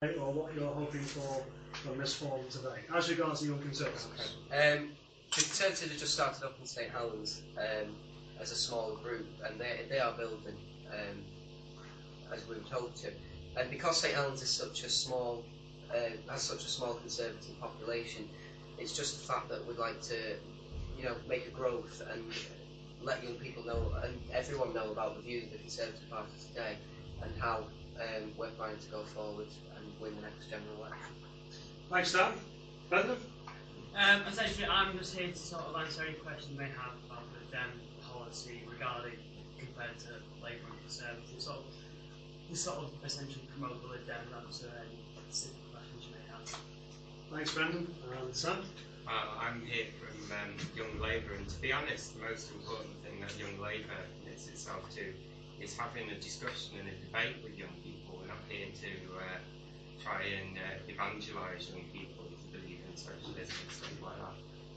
or what you're hoping for from this forum today, as regards the Young Conservatives. Okay. The Conservatives have just started up in St Helens as a small group, and they are building as we were told to. And because St Helens is such a small has such a small Conservative population, it's just the fact that we'd like to, make a growth and let young people know and everyone know about the views of the Conservative Party today and how we're planning to go forward and win the next general election. Thanks, Dan. Brendan? Essentially, I'm just here to sort of answer any questions you may have about the Dem policy regarding compared to Labour and Conservative. Sort of essentially promote the LibDems and answer any specific questions you may have. Thanks, Brendan. Sam? I'm here from Young Labour, and to be honest, the most important thing that Young Labour commits itself to is having a discussion and a debate with young people. We're not here to try and evangelise young people to believe in socialism and stuff like that.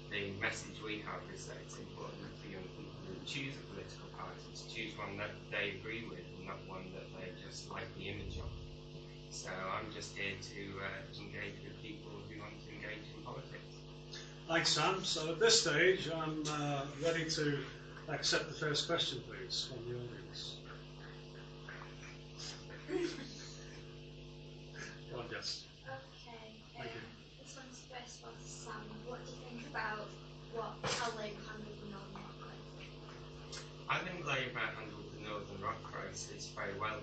The message we have is that it's important for young people who choose a political party to choose one that they agree with and not one that they just like the image of. So I'm just here to engage with people who want to engage in politics. Thanks, Sam. So at this stage, I'm ready to accept the first question, please, from the audience. Go on, Jess. Okay. Thank you. This one's the first one to Sam. What do you think about how Labour handled the Northern Rock crisis? I think Labour handled the Northern Rock crisis very well.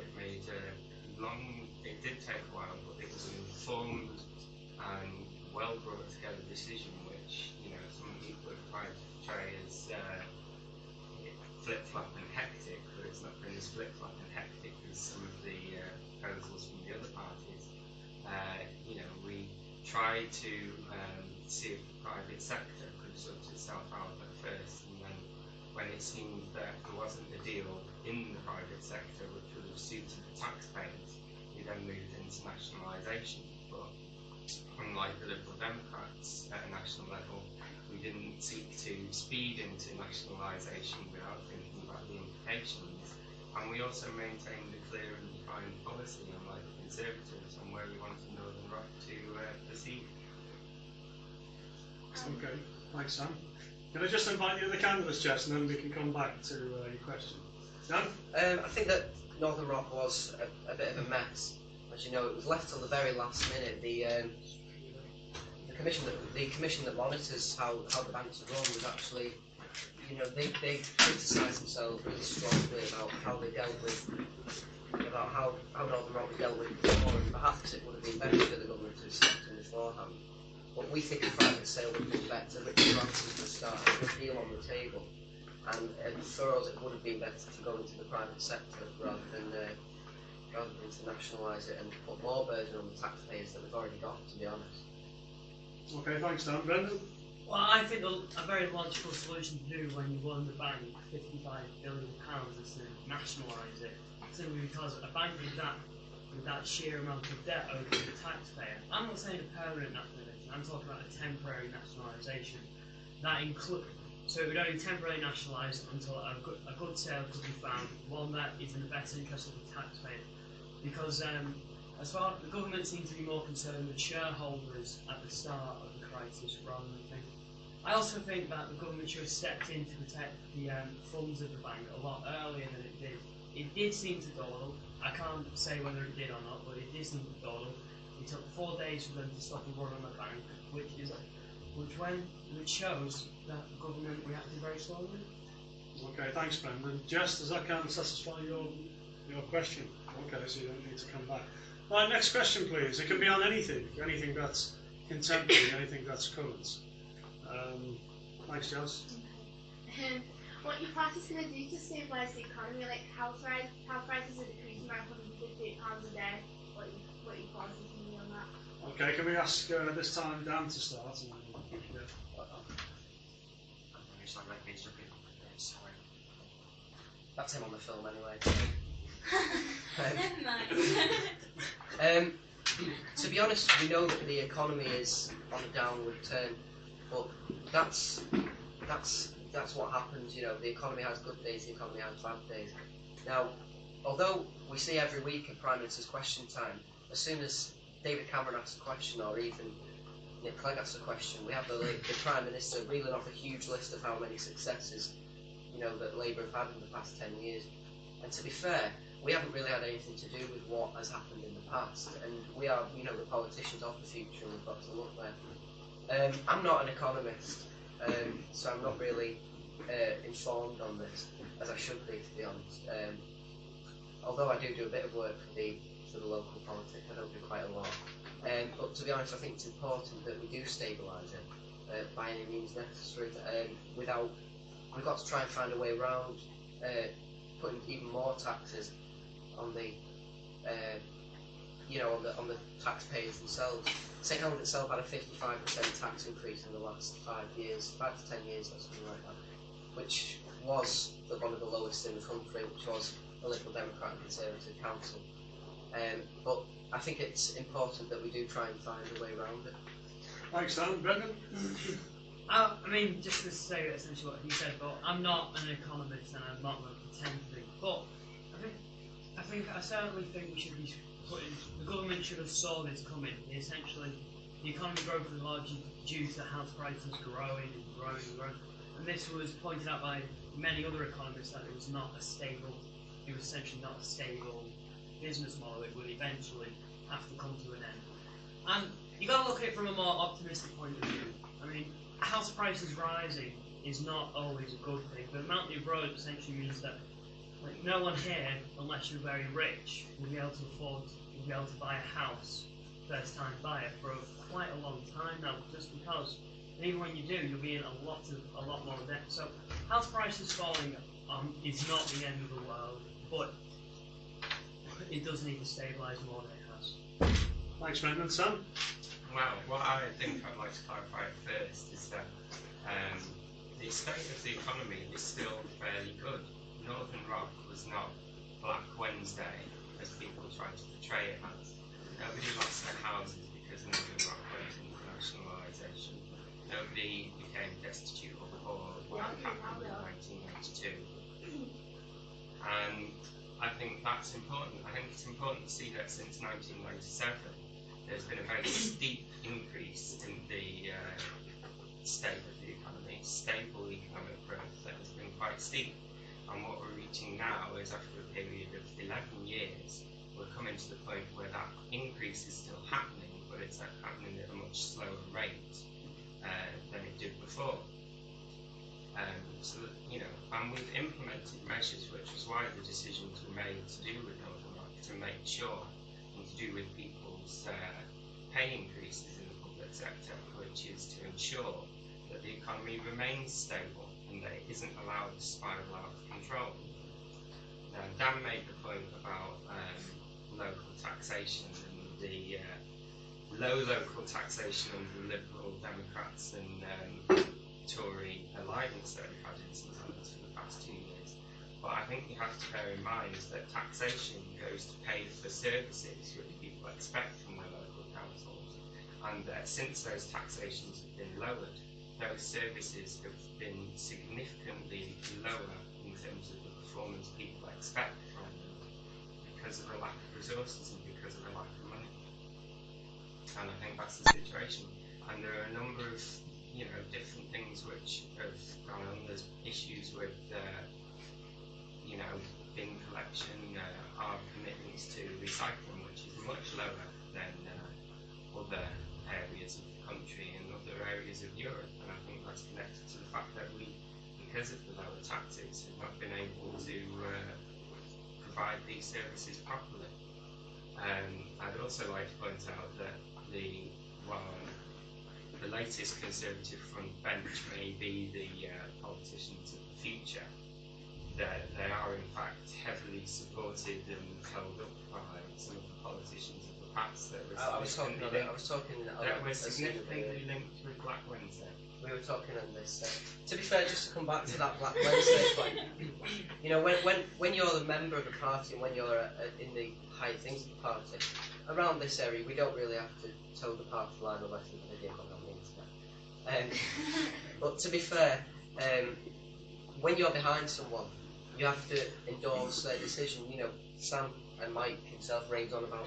It did take a while, but it was an informed and well brought together decision, which some people have tried to portray as flip-flop and hectic, but it's not been as flip-flop and hectic as some of the proposals from the other parties. We tried to see if the private sector could sort itself out at first, and then when it seemed that there wasn't a deal in the private sector which would have suited the taxpayers, we then moved into nationalisation. But unlike the Liberal Democrats at a national level, we didn't seek to speed into nationalisation without thinking about the implications. And we also maintained a clear and defined policy, unlike the Conservatives, on where we wanted Northern Rock to proceed. Okay, thanks, Sam. Can I just invite the other candidates, Jess, and then we can come back to your question. Dan? I think that Northern Rock was a bit of a mess. As you know, it was left till the very last minute. The commission that monitors how the banks are run was actually, they criticised themselves really strongly about how they dealt with, about how Northern Rock was dealt with before, and perhaps it would have been better for the government to have stepped in beforehand. But we think a private sale would have been better. Richard Branson would start a good deal on the table, and for us it would have been better to go into the private sector rather than to nationalise it and put more burden on the taxpayers that we've already got, to be honest. Okay, thanks, Dan. Brendan? Well, I think a very logical solution to do when you won the bank £55 billion is to nationalise it. Simply because a bank with that sheer amount of debt over the taxpayer, I'm not saying a permanent nationalisation, I'm talking about a temporary nationalisation. So it would only temporarily nationalise until a good sale could be found, one that is in the best interest of the taxpayer. Because as far the government seems to be more concerned with shareholders at the start of the crisis rather than things. I also think that the government should have stepped in to protect the funds of the bank a lot earlier than it did. It did seem to dawdle. I can't say whether it did or not, but it did seem to dawdle. It took 4 days for them to stop a run on the bank, which shows that the government reacted very slowly. Okay, thanks, Brendan. Jess, does that kind of satisfy your question? Okay, so you don't need to come back. Right, next question, please. It can be on anything that's contemporary, anything that's current. Thanks, Jess. Okay. What your party's going to do to stabilise the economy, like house prices are decreasing by £158 a day. What your policy's going to be on that? Okay, can we ask this time Dan to start? And then, yeah. Sorry. That's him on the film anyway. Never mind. To be honest, we know that the economy is on a downward turn, but that's what happens. The economy has good days, the economy has bad days. Now, although we see every week at Prime Minister's Question Time, as soon as David Cameron asks a question, or even Nick Clegg asks a question, we have the Prime Minister reeling off a huge list of how many successes, you know, that Labour have had in the past 10 years. And to be fair, we haven't really had anything to do with what has happened in the past, and we are, you know, the politicians of the future, and we've got to look there. I'm not an economist, so I'm not really informed on this, as I should be, to be honest. Although I do a bit of work for the local politics, I don't do quite a lot. But to be honest, I think it's important that we do stabilise it by any means necessary. We've got to try and find a way around putting even more taxes on the, you know, on the taxpayers themselves. St Helens itself had a 55% tax increase in the last 5 years, 5 to 10 years, or something like that, which was one of the lowest in the country, which was a Liberal Democrat and Conservative council. But I think it's important that we do try and find a way around it. Thanks, Dan. Brendan? I mean, just to say essentially what he said, but I'm not an economist and I'm not going to pretend to be. But I certainly think we should be the government should have saw this coming. Essentially, the economy growth was largely due to house prices growing and growing and growing. And this was pointed out by many other economists that it was essentially not a stable business model. It would eventually have to come to an end. And you got to look at it from a more optimistic point of view. I mean, house prices rising is not always a good thing. The amount you've grown essentially means that no one here, unless you're very rich, will be able to buy a house, first time buyer, for quite a long time now, just because even when you do, you'll be in a lot more debt. So house prices falling is not the end of the world, but it does need to stabilise more than it has. Thanks, Brendan. Sam? Well, what I think I'd like to clarify first is that the state of the economy is still fairly good. Northern Rock was not Black Wednesday, as people try to portray it as. Nobody lost their houses because Northern Rock went into nationalisation. Nobody became destitute or poor when it happened in 1992. And I think that's important. I think it's important to see that since 1997, there's been a very steep increase in the state of the economy, stable economic growth that has been quite steep. And what we're reaching now is, after a period of 11 years, we're coming to the point where that increase is still happening, but it's happening at a much slower rate than it did before. So that, you know, and we've implemented measures, which is why the decisions were made to do with Northern Rock, to make sure, and to do with people's pay increases in the public sector, which is to ensure that the economy remains stable and that it isn't allowed to spiral out of control. Now, Dan made the point about local taxation and the low local taxation under the Liberal Democrats and Tory alliance that we've had in St Helens for the past 2 years. But I think you have to bear in mind that taxation goes to pay for services which people expect from their local councils, and since those taxations have been lowered, those services have been significantly lower in terms of the performance people expect from them because of a lack of resources and because of a lack of money. And I think that's the situation. And there are a number of, you know, different things which have gone on. There's issues with, you know, bin collection, our commitments to recycling, which is much lower than other areas of the country and other areas of Europe. And I think that's connected to the fact that we, because of the lower taxes, have not been able to provide these services properly. I'd also like to point out that the latest Conservative front bench may be the politicians of the future, that they are in fact heavily supported and held up by some of the politicians of the past that were significantly linked with Black Wednesday. We were talking on this. To be fair, just to come back to that Black Wednesday point, you know, when you're a member of a party and when you're in the high things of the party, around this area, we don't really have to toe the party line unless there's a video on the internet. But to be fair, when you're behind someone, you have to endorse their decision. You know, Sam and Mike himself raved on about